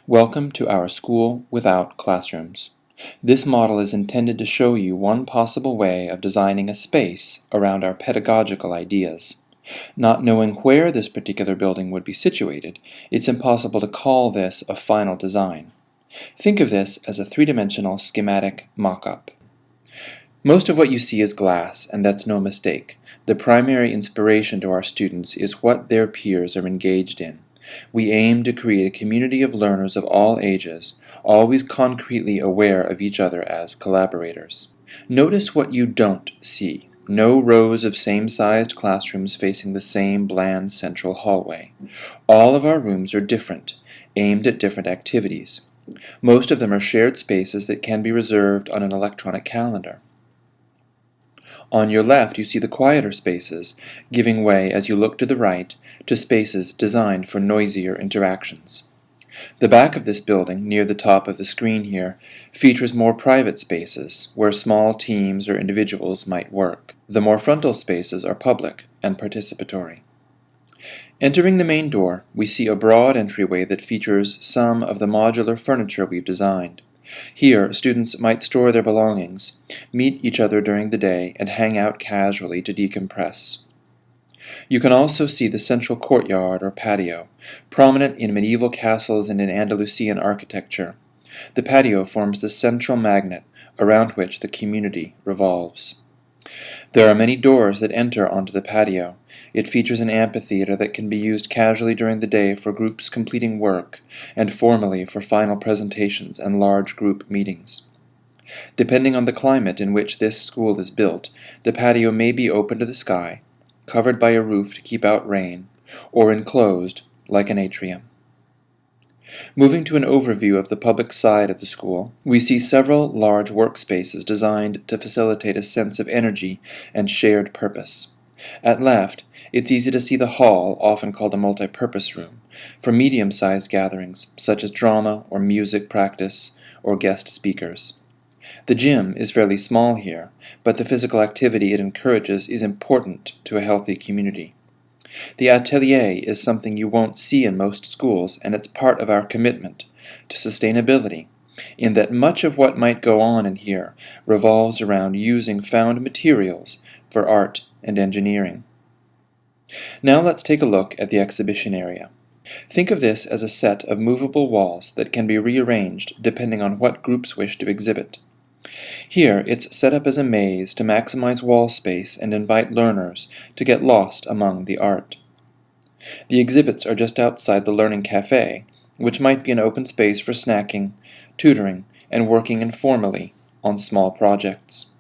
Welcome to our school without classrooms. This model is intended to show you one possible way of designing a space around our pedagogical ideas. Not knowing where this particular building would be situated, it's impossible to call this a final design. Think of this as a three-dimensional schematic mock-up. Most of what you see is glass, and that's no mistake. The primary inspiration to our students is what their peers are engaged in. We aim to create a community of learners of all ages, always concretely aware of each other as collaborators. Notice what you don't see. No rows of same-sized classrooms facing the same bland central hallway. All of our rooms are different, aimed at different activities. Most of them are shared spaces that can be reserved on an electronic calendar. On your left, you see the quieter spaces, giving way as you look to the right to spaces designed for noisier interactions. The back of this building, near the top of the screen here, features more private spaces, where small teams or individuals might work. The more frontal spaces are public and participatory. Entering the main door, we see a broad entryway that features some of the modular furniture we've designed. Here, students might store their belongings, meet each other during the day, and hang out casually to decompress. You can also see the central courtyard or patio, prominent in medieval castles and in Andalusian architecture. The patio forms the central magnet around which the community revolves. There are many doors that enter onto the patio. It features an amphitheater that can be used casually during the day for groups completing work, and formally for final presentations and large group meetings. Depending on the climate in which this school is built, the patio may be open to the sky, covered by a roof to keep out rain, or enclosed like an atrium. Moving to an overview of the public side of the school, we see several large workspaces designed to facilitate a sense of energy and shared purpose. At left, it's easy to see the hall, often called a multi-purpose room, for medium-sized gatherings, such as drama or music practice or guest speakers. The gym is fairly small here, but the physical activity it encourages is important to a healthy community. The atelier is something you won't see in most schools, and it's part of our commitment to sustainability, in that much of what might go on in here revolves around using found materials for art and engineering. Now let's take a look at the exhibition area. Think of this as a set of movable walls that can be rearranged depending on what groups wish to exhibit. Here, it's set up as a maze to maximize wall space and invite learners to get lost among the art. The exhibits are just outside the Learning Cafe, which might be an open space for snacking, tutoring, and working informally on small projects.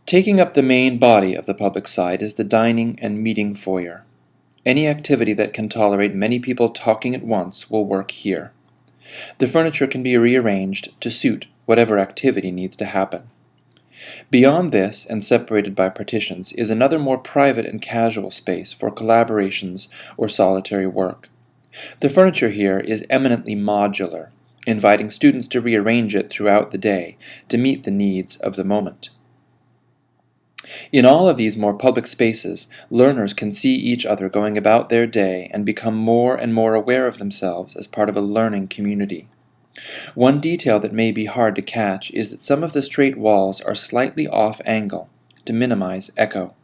Taking up the main body of the public side is the dining and meeting foyer. Any activity that can tolerate many people talking at once will work here. The furniture can be rearranged to suit whatever activity needs to happen. Beyond this, and separated by partitions, is another more private and casual space for collaborations or solitary work. The furniture here is eminently modular, inviting students to rearrange it throughout the day to meet the needs of the moment. In all of these more public spaces, learners can see each other going about their day and become more and more aware of themselves as part of a learning community. One detail that may be hard to catch is that some of the straight walls are slightly off angle to minimize echo.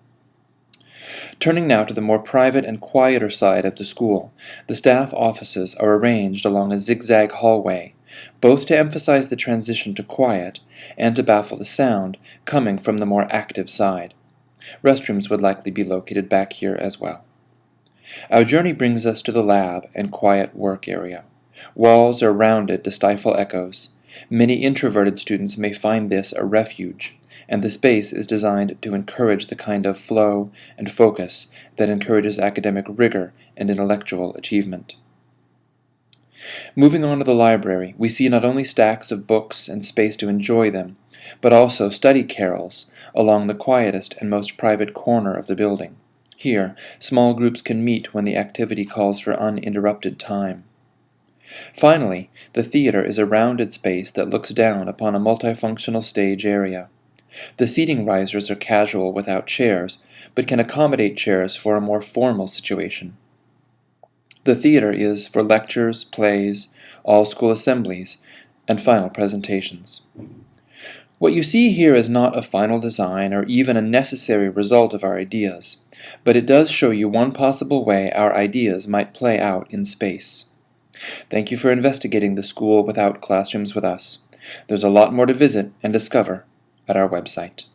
Turning now to the more private and quieter side of the school, the staff offices are arranged along a zigzag hallway, both to emphasize the transition to quiet and to baffle the sound coming from the more active side. Restrooms would likely be located back here as well. Our journey brings us to the lab and quiet work area. Walls are rounded to stifle echoes. Many introverted students may find this a refuge, and the space is designed to encourage the kind of flow and focus that encourages academic rigor and intellectual achievement. Moving on to the library, we see not only stacks of books and space to enjoy them, but also study carrels along the quietest and most private corner of the building. Here, small groups can meet when the activity calls for uninterrupted time. Finally, the theater is a rounded space that looks down upon a multifunctional stage area. The seating risers are casual without chairs, but can accommodate chairs for a more formal situation. The theater is for lectures, plays, all-school assemblies, and final presentations. What you see here is not a final design or even a necessary result of our ideas, but it does show you one possible way our ideas might play out in space. Thank you for investigating the school without classrooms with us. There's a lot more to visit and discover at our website.